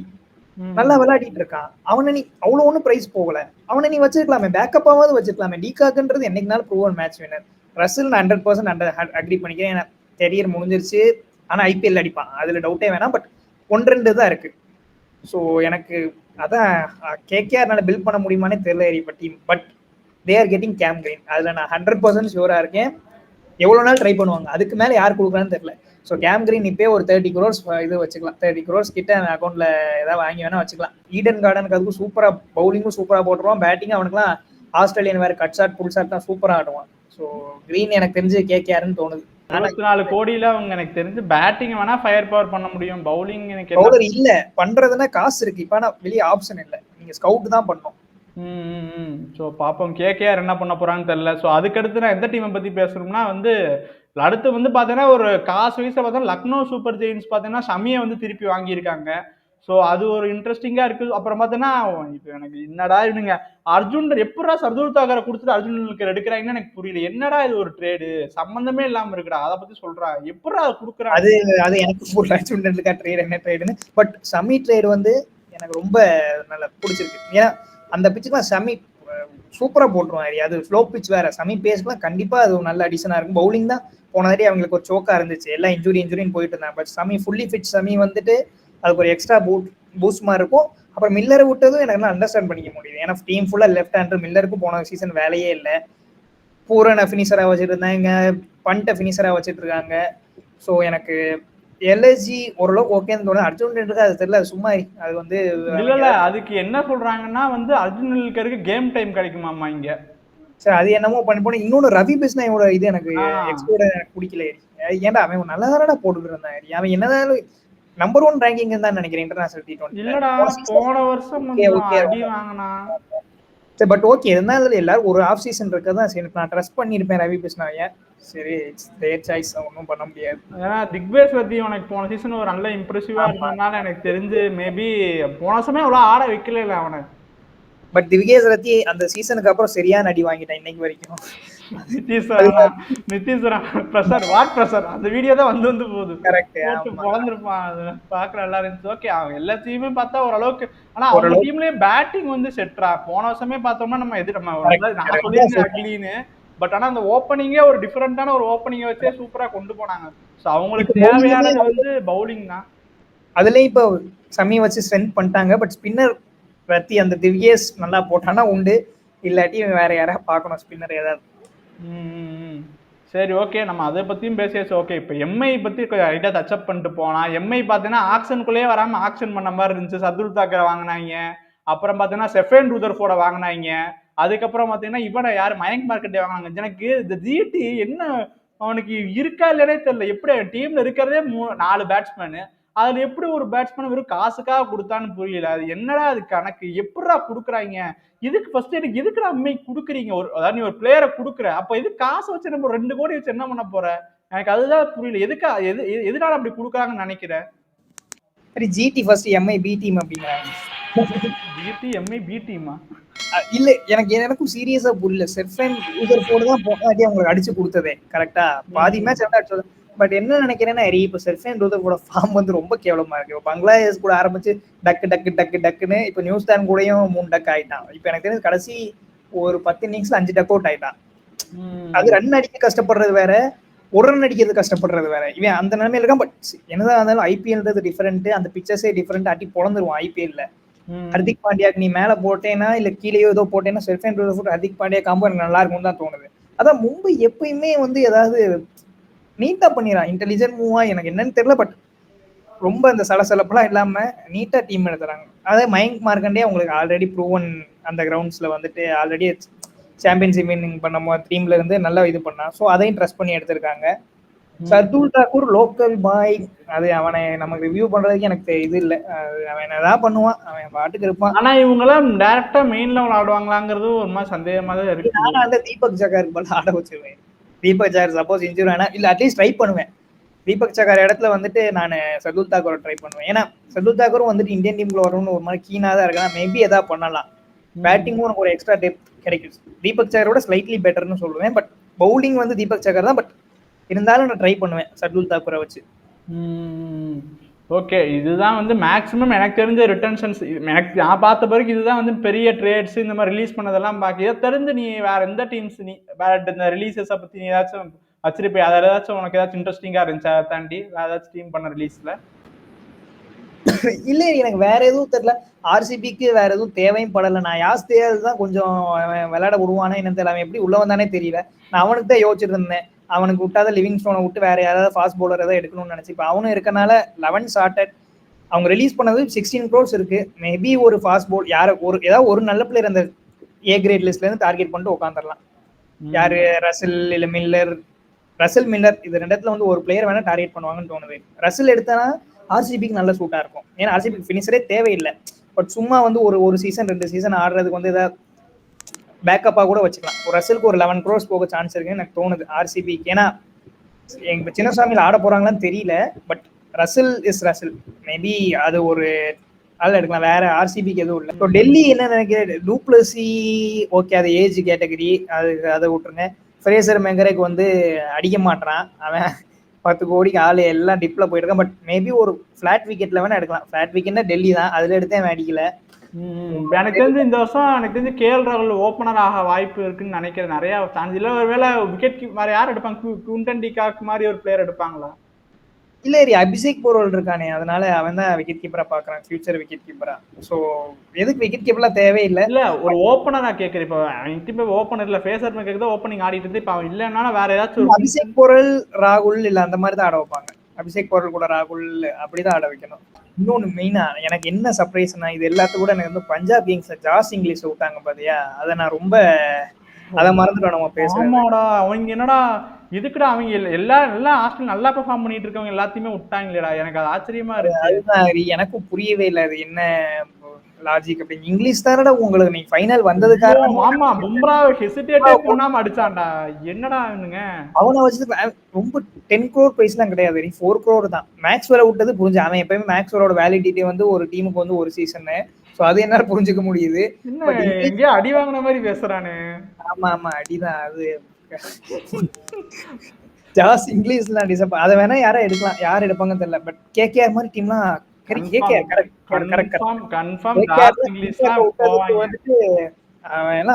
நல்லா விளையாடிட்டு இருக்கான். அவனை நீ அவ்வளவு ஒன்றும் பிரைஸ் போகல. அவனை நீ வச்சிருக்கலாமே, பேக்கப்பாவது வச்சிருக்கலாமே. டிகாக்ன்றது என்னைக்குனாலும் ப்ரூவன் மேட்ச் வினர். ரசில் நான் 100% அக்ரி பண்ணிக்கிறேன். ஏன்னா கெரியர் முடிஞ்சிருச்சு. ஆனா ஐபிஎல் அடிப்பான், அதுல டவுட்டே வேணாம். பட் 1-2 தான் இருக்கு. ஸோ எனக்கு அதான் கேகேஆர்னால பில்ட் பண்ண முடியுமானே தெரியல இப்ப team. But they are getting game green. அதுல நான் 100% ஷூரா இருக்கேன். எவ்வளவு நாள் ட்ரை பண்ணுவாங்க, அதுக்கு மேல யார் கொடுக்குறான்னு தெரியல. ஸோ கேம் கிரீன் இப்பயே ஒரு 30 crores இது வச்சுக்கலாம். 30 crores கிட்ட அக்கௌண்ட்ல ஏதாவது வாங்கி வேணா வச்சுக்கலாம். ஈடன் கார்டனுக்கு அதுக்கும் சூப்பரா பவுலிங்கும் சூப்பரா போட்டுருவான். பேட்டிங் அவனுக்குலாம் ஆஸ்திரேலியன் வேற கட் ஷாட் புல் ஷாட் தான் சூப்பரா ஆடுவான். ஸோ கிரீன் எனக்கு தெரிஞ்சு கேகேஆர்னு தோணுது. 24 கோடியில அவங்க எனக்கு தெரிஞ்சு பேட்டிங் வேணா ஃபயர் பவர் பண்ண முடியும். பவுலிங் எனக்கு பவுலர் இல்ல பண்றதுன்னா காசு இருக்கு. இப்ப ஆனா வெளியே ஆப்ஷன் இல்ல, நீங்க ஸ்கவுட் தான் பண்ணணும். ஸோ பாப்போம் கேகேஆர் என்ன பண்ண போறான்னு தெரியல. ஸோ அதுக்கடுத்து நான் எந்த டீமை பத்தி பேசணும்னா வந்து அடுத்து வந்து பாத்தீங்கன்னா ஒரு காசு வயசுல பார்த்தா லக்னோ சூப்பர் ஜெயின்ஸ் பாத்தீங்கன்னா ஷமியை வந்து திருப்பி வாங்கியிருக்காங்க. ஸோ அது ஒரு இன்ட்ரெஸ்டிங்கா இருக்கு. அப்புறம் பார்த்தீங்கன்னா இப்போ எனக்கு என்னடா இவனுங்க அர்ஜுன் எப்படா சர்துல் தாக்கரை கொடுத்துட்டு அர்ஜுனுக்கு எடுக்கிறாங்கன்னு எனக்கு புரியல. என்னடா இது ஒரு ட்ரேடு சம்பந்தமே இல்லாம இருக்குடா. அதை பத்தி சொல்றா, எப்படா கொடுக்குறாங்க? அது எனக்கு புரியல அர்ஜுன்க்கா ட்ரேட் என்ன ட்ரேடுன்னு. பட் ஷமி ட்ரேட் வந்து எனக்கு ரொம்ப நல்லா பிடிச்சிருக்கு. ஏன்னா அந்த பிச்சுக்குலாம் ஷமி சூப்பரா போட்டுருவாங்க. அது ஸ்லோ பிச் வேற. ஷமி பேஸ்க்குலாம் கண்டிப்பா அது ஒரு நல்ல அடிஷனா இருக்கும். பவுலிங் தான் போன தடவை அவங்களுக்கு ஒரு சோக்கா இருந்துச்சு, எல்லாம் இன்ஜுரின்னு போயிட்டு இருந்தாங்க. But Shami fully fit Shami வந்துட்டு அதுக்கு ஒரு எக்ஸ்ட்ரா பூஸ்ட் மாதிரி இருக்கும். அப்புறம் மில்லரை விட்டதும் எனக்கு அண்டர்ஸ்டாண்ட் பண்ணிக்க முடியுது. ஏன்னா டீம் ஃபுல்லா லெஃப்ட் ஹேண்டர். மில்லருக்கும் போன சீசன் வேலையே இல்லை. பூரனை ஃபினிஷரா வச்சுட்டு இருந்தாங்க, பண்ட்டை ஃபினிஷரா வச்சுட்டு இருக்காங்க. ஸோ எனக்கு எல்எஸ்ஜி ஓரளவுக்கு ஓகேன்னு தோணுது. அர்ஜுன் அது தெரியல, சும்மா அது வந்து இல்ல அதுக்கு என்ன சொல்றாங்கன்னா வந்து அர்ஜுனுக்கு கேம் டைம் கிடைக்குமாமா இங்க. சரி அது என்னமோ பண்ணி போன. இன்னொன்னு ரவி பிஸ்னாயோட இது எனக்கு எக்ஸ்போர்ட் எனக்கு பிடிக்கல. ஏன்டா அவன் நல்லா தானடா போட்டுட்டு இருந்தான். அவன் என்னதான் நம்பர் 1 ரேங்கிங் தான் நினைக்கிறேன் இன்டர்நேஷனல் T20. இல்லடா போன வருஷம் அடி வாங்குனா. சரி பட் ஓகே இருந்தாலும் எல்லாரும் ஒரு ஆஃப் சீசன் இருக்கதான். சரி நான் ட்ரஸ்ட் பண்ணிருப்பேன் ரவி பிஸ்னாவை. சரி தேர் சாய்ஸ், ஒன்றும் பண்ண முடியாது. ஏன்னா திக்வேஷ் வத்தி உனக்கு போன சீசன் ஒரு நல்ல இம்ப்ரெசிவா இருந்ததுனால எனக்கு தெரிஞ்சு மேபி போன வருஷமே அவ்வளோ ஆட வைக்கல அவனை. பட் திவ்கேஷ் ரத்தி அந்த சீசனுக்கு அப்புறம் சரியான அடி வாங்கிட்டான் இன்னைக்கு வரைக்கும். நிதிஷ் பிரசார் வாட் பிரசார் அந்த வீடியோ தான் வந்து போகுது. பொழந்திருப்பான், பாக்குற நல்லா இருந்துச்சு. ஓகே அவன் எல்லா டீமும் பார்த்தா ஓரளவுக்கு. ஆனா அவங்க டீம்லயும் பேட்டிங் வந்து செட்ரா. போன வருஷமே பார்த்தோம்னா நம்ம நான் சொல்லியிருந்தேன் அக்லின்னு. பட் ஆனா அந்த ஓப்பனிங்கே ஒரு டிஃபரெண்டான ஒரு ஓப்பனிங்கை வச்சே சூப்பரா கொண்டு போனாங்க. ஸோ அவங்களுக்கு தேவையானது வந்து பவுலிங் தான். அதுலயும் இப்போ ஷமி வச்சு ஸ்ட்ரென்த் பண்ணிட்டாங்க. பட் ஸ்பின்னர் ரத்தி அந்த திவ்கேஷ் நல்லா போட்டானா உண்டு, இல்லாட்டி வேற யாராவது பார்க்கணும் ஸ்பின்னர் ஏதாவது. சரி ஓகே நம்ம அதை பத்தியும் பேசியாச்சு. ஓகே இப்போ எம்ஐ பத்தி ரைட்டா டச்சப் பண்ணிட்டு போனா, எம்ஐ பார்த்தீங்கன்னா ஆக்ஷனுக்குள்ளேயே வராம ஆக்ஷன் பண்ண மாதிரி இருந்துச்சு. சர்துல் தாக்கரை வாங்கினாங்க, அப்புறம் பார்த்தீங்கன்னா செஃபேன் ரூதர்ஃபோர்ட வாங்கினாங்க, அதுக்கப்புறம் பார்த்தீங்கன்னா இவனை யாரு மயங்க் மார்க்கெட்டை வாங்கினாங்க. எனக்கு இந்த ஜிடி என்ன அவனுக்கு இருக்கா இல்லைன்னே தெரியல. எப்படி டீம்ல இருக்கிறதே 4 பேட்ஸ்மேனு, அதுல எப்படி ஒரு பேட்ஸ்மேன் வெறும் காசுக்காக கொடுத்தான்னு புரியல. அது என்னடா அது கணக்கு, எப்படா கொடுக்குறாங்க? இதுக்கு ஃபர்ஸ்ட் எனக்கு எதுக்கு அம்மை கொடுக்குறீங்க? அதாவது நீ ஒரு பிளேயரை கொடுக்குற, அப்ப இது காசு வச்சு நம்ம 2 கோடி வச்சு என்ன பண்ண போற? எனக்கு அதுதான் புரியல. எதுனால அப்படி கொடுக்குறாங்கன்னு நினைக்கிறேன். சரி GT first MI B team அப்படிங்கிறாங்க. ஜிடி எம்ஐ பி டீமா? இல்ல எனக்கும் சீரியஸா புரியல. செர்ஃபைன் யூசர் போர்டு தான் போனாடி அவங்களுக்கு அடிச்சு கொடுத்ததே கரெக்டா. பாதி மேட்ச் வந்து அடிச்சது. பட் என்ன நினைக்கிறேன்னா இப்ப செர்ஃபைன் யூசர் போட ஃபார்ம் வந்து ரொம்ப கேவலமா இருக்கு. இப்ப பங்களாதேஷ் கூட ஆரம்பிச்சு டக்குன்னு இப்ப நியூசிலாந்து கூடயும் 3 டக் ஆயிட்டான். இப்ப எனக்கு தெரிஞ்சு கடைசி ஒரு 10 இன்னிங்ஸ்ல 5 டக் அவுட் ஆயிட்டான். அது ரன் அடிக்க கஷ்டப்படுறது வேற, ஒரு ரன் அடிக்கிறது கஷ்டப்படுறது வேற. இவன் அந்த நிலைமையில இருக்கான். பட் என்னதான் இருந்தாலும் ஐபிஎல்ன்றது டிஃபரெண்ட், அந்த பிக்சர்ஸே டிஃபரெண்ட், அடி பொழந்துருவான் ஐபிஎல்ல. ஹர்திக் பாண்டியாக்கு நீ மேல போட்டேன்னா இல்ல கீழேயோ ஏதோ போட்டேன்னா செர்ஃபைன் யூசர் ஹர்திக் பாண்டியா காம்போ எனக்கு நல்லா இருக்கும்னு தான் தோணுது. அதான் மும்பை எப்பயுமே வந்து ஏதாவது நீட்டா பண்ணிடுறான். இன்டெலிஜென்ட் மூவா எனக்கு என்னன்னு தெரியல. பட் ரொம்ப இந்த சலசலப்பெல்லாம் இல்லாம நீட்டா டீம் எடுத்துறாங்க. அதே மயங்க் மார்க்கண்டே அவங்களுக்கு ஆல்ரெடி ப்ரூவன் அந்த கிரவுண்ட்ஸ்ல வந்துட்டு ஆல்ரெடி சாம்பியன்ஷிப் வின்னிங் பண்ணும்போது டீம்ல இருந்து நல்லா இது பண்ணான். ஸோ அதையும் ட்ரஸ்ட் பண்ணி எடுத்திருக்காங்க. சர்துல் தாக்கூர் லோக்கல் பாய், அது அவனை நமக்கு ரிவ்யூ பண்றதுக்கு எனக்கு இது இல்லை. அவன் ஏதாவது பண்ணுவான், அவன் பாட்டுக்கு இருப்பான். ஆனா இவங்க எல்லாம் டைரக்டா மெயின் லெவல் ஆடுவாங்களாங்கிறது ஒரு மாதிரி சந்தேகமா தான் இருக்கு. நானும் அந்த தீபக் சகாருக்கு பதில் ஆட வச்சிருவேன். தீபக் சகார் சப்போஸ் இன்ஜூரி ஆனா இல்ல அட்லீஸ்ட் ட்ரை பண்ணுவேன். தீபக் சகார் இடத்துல வந்துட்டு நான் சர்துல் தாக்கூரை ட்ரை பண்ணுவேன். ஏன்னா சர்துல் தாக்கூரும் வந்துட்டு இந்தியன் டீம்ல வரணும்னு ஒரு மாதிரி கீனா தான் இருக்கா. மேபி ஏதாவது பண்ணலாம். பேட்டிங்கும் உனக்கு ஒரு எக்ஸ்ட்ரா டெப்த் கிடைக்கும். தீபக் சகாரோட ஸ்லைட்லி பெட்டர்னு சொல்லுவேன். பட் பவுலிங் வந்து தீபக் சகார் தான். பட் இருந்தாலும் நான் ட்ரை பண்ணுவேன் சர்துல் தாக்கூரை வச்சு. ஓகே, இதுதான் வந்து மேக்ஸிமம் எனக்கு தெரிஞ்ச ரிட்டன்ஷன்ஸ். எனக்கு நான் பார்த்த பிறகு இதுதான் வந்து பெரிய ட்ரேட்ஸ் இந்த மாதிரி ரிலீஸ் பண்ணதெல்லாம் பார்க்க. இதை தெரிஞ்சு நீ வேற எந்த டீம்ஸ் நீ வேற இந்த ரிலீசஸை பற்றி நீ ஏதாச்சும் வச்சிருப்பேன், அதில் ஏதாச்சும் உனக்கு ஏதாச்சும் இன்ட்ரெஸ்டிங்காக இருந்துச்சா தாண்டி வேற ஏதாச்சும் டீம் பண்ண ரிலீஸில்? இல்ல எனக்கு வேற எதுவும் தெரியல. ஆர்சிபிக்கு வேற எதுவும் தேவையும் படல. நான் யாஸ்தேல் தான் கொஞ்சம் விளையாட விடுவானே என்ன தெரியல. அவன் எப்படி உள்ள வந்தானே தெரியல. நான் அவனுக்கு தான் யோசிச்சுட்டு இருந்தேன். அவனுக்கு விட்டாத லிவிங் ஸ்டோனை விட்டு வேற யாராவது ஃபாஸ்ட் பவுலர் ஏதாவது எடுக்கணும்னு நினைச்சு. இப்போ அவனும் இருக்கனால 11 ஷார்டட். அவங்க ரிலீஸ் பண்ணது 16 crores இருக்கு. மேபி ஒரு ஃபாஸ்ட் பவுல் ஏதாவது ஒரு நல்ல பிளேயர் அந்த ஏ கிரேட் லிஸ்ட்ல இருந்து டார்கெட் பண்ணிட்டு உட்காந்துடலாம். யாரு ரசல் இல்ல மில்லர். ரசல் மில்லர் இது ரெண்டத்துல வந்து ஒரு பிளேயர் வேணா டார்கெட் பண்ணுவாங்கன்னு தோணுது. ரசல் எடுத்தனா ஆர்சிபிக்கு நல்ல சூட்டா இருக்கும். ஏன்னா ஆர்சிபிக்கு ஃபினிஷரே தேவையில்லை. பட் சும்மா வந்து ஒரு சீசன் 2 சீசன் ஆடுறதுக்கு வந்து ஏதாவது பேக்கப்பா கூட வச்சுக்கலாம். ஒரு ரசலுக்கு ஒரு 11 crores போக சான்ஸ் இருக்குன்னு எனக்கு தோணுது ஆர்சிபிக்கு. ஏன்னா எங்க சின்னசாமியில் ஆட போறாங்களான்னு தெரியல. But Russell is Russell. Maybe அது ஒரு ஆள் எடுக்கலாம். வேற ஆர்சிபிக்கு எதுவும் இல்லை. இப்போ டெல்லி என்ன நினைக்கிறேன், டூப்ளசி ஓகே, அது ஏஜ் கேட்டகரி, அதை விட்டுருங்க. ஃப்ரேசர் மெங்கரேக்கு வந்து அடிக்க மாட்டான். அவன் 10 கோடிக்கு ஆள் எல்லாம் டிப்ல போயிட்டு இருக்கான். பட் மேபி ஒரு ஃபிளாட் விக்கெட்ல வேணா எடுக்கலாம். ஃபிளாட் விக்கெட்னா டெல்லி தான், அதுல எடுத்தே அவன் அடிக்கல. எனக்கு தெரிஞ்சு இந்த வருஷம் எனக்கு தெரிஞ்சு கேஎல் ராகுல் ஓப்பனர் ஆக வாய்ப்பு இருக்குன்னு நினைக்கிறேன். நிறைய சான்ஸ் இல்லை. ஒருவேளை விக்கெட் வேற யார் எடுப்பாங்க? குண்டன் டிகாக் மாதிரி ஒரு பிளேயர் எடுப்பாங்களா? இல்ல அபிஷேக் போர்வல் இருக்கானே, அதனால அவன் தான் விக்கெட் கீப்பரா பாக்குறான், ஃபியூச்சர் விக்கெட் கீப்பரா. சோ எதுக்கு விக்கெட் கீப்பர்லாம் தேவையில்லை. இல்ல ஒரு ஓப்பனரா கேட்கறேன். இப்போ அவன் ஓப்பனர்ல ஃபேசர் மேக்கர் தான் ஓப்பனிங் ஆடிட்டு இருந்து இப்போ அவன் இல்லைன்னா வேற ஏதாச்சும் அபிஷேக் போர்வல் ராகுல் இல்ல அந்த மாதிரி தான் ஆட வைப்பாங்க. அபிஷேக் போர்வல் கூட ராகுல் அப்படிதான் ஆட வைக்கணும். இன்னொன்னு மெயினா எனக்கு என்ன சர்ப்ரைஸ்னா, இது எல்லாத்துக்கும் கூட எனக்கு வந்து பஞ்சாப் கிங்ஸ்ல ஜாஸ் இங்கிலீஷ் விட்டாங்க பாத்தியா, அதை நான் ரொம்ப அதை மறந்துட்டோம் நம்ம பேசுறோம். அவங்க என்னடா இதுக்குடா அவங்க எல்லாம் ஹாஸ்டல் நல்லா பெர்ஃபார்ம் பண்ணிட்டு இருக்கவங்க எல்லாத்தையுமே விட்டாங்களேடா. எனக்கு அது ஆச்சரியமா இருக்கு. அதுதான் எனக்கும் புரியவே இல்லை அது என்ன லாஜிக் அப்படி. இங்கிலீஷ் தானடா உங்களுக்கு நீ ஃபைனல் வந்ததுக்காக. ஆமா, பும்ரா ஹெசிடேட்டே பண்ணாம அடிச்சான்டா. என்னடா இவனுங்க அவனை வச்சு ரொம்ப 10 crore பிரைஸ்லாம் கிடையாது, 4 crore தான். மேக்ஸ்வெல்ல விட்டது புரிஞ்சு. அவன் எப்பயுமே மேக்ஸ்வெலோட வேலிடிட்டி வந்து ஒரு டீமுக்கு வந்து ஒரு சீசன். சோ அது என்னால புரிஞ்சுக்க முடியுது. எங்கேயோ அடி வாங்கின மாதிரி பேசுறானு. ஆமா அடிதான் அது. ஜாஸ் இங்கிலீஷ்ல டிசப் அதை வேணா யாரும் எடுக்கலாம், யார் எடுப்பாங்கன்னு தெரியல. பட் கேகேஆர் மாதிரி டீம்லாம்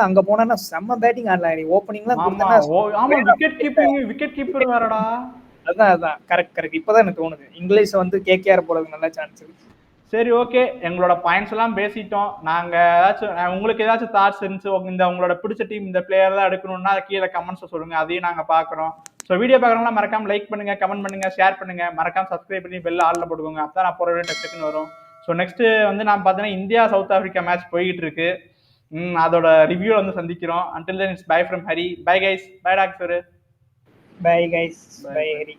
அங்க போனா செம்ம பேட்டிங் ஆடலாம். ஓப்பனிங்லாம் விக்கெட் கீப்பர் வேறடா. அதான் கரெக்ட். இப்பதான் எனக்கு தோணுது இங்கிலீஷ் வந்து கேகேஆர் போறதுக்கு நல்ல சான்ஸ் இருக்கு. சரி, ஓகே, எங்களோட பாயிண்ட்ஸ் எல்லாம் பேசிட்டோம். நாங்க ஏதாச்சும் உங்களுக்கு ஏதாச்சும் தாட்ஸ் இருந்துச்சு, இந்த உங்களோட பிடிச்ச டீம் இந்த பிளேயர் தான் எடுக்கணும்னா கீழே கமெண்ட்ஸ் சொல்லுங்க, அதையும் நாங்க பாக்குறோம். ஸோ வீடியோ பார்க்குறவங்களாம் மறக்காம லைக் பண்ணுங்க, கமெண்ட் பண்ணுங்க, ஷேர் பண்ணுங்க, மறக்காம சப்ஸ்கிரைப் பண்ணி பெல் ஆல்ல போட்டுக்கோங்க. அப்பதான் நான் போற வீடியோ டக்குன்னு வரும். ஸோ நெக்ஸ்ட் வந்து நான் பார்த்தீங்கன்னா இந்தியா சவுத் ஆப்பிரிக்கா மேட்ச் போய்கிட்டு இருக்கு. அதோட ரிவ்யூ வந்து சந்திக்கிறோம். until then it's bye from Hari. Bye guys. Bye doctor. Bye guys. Bye Hari.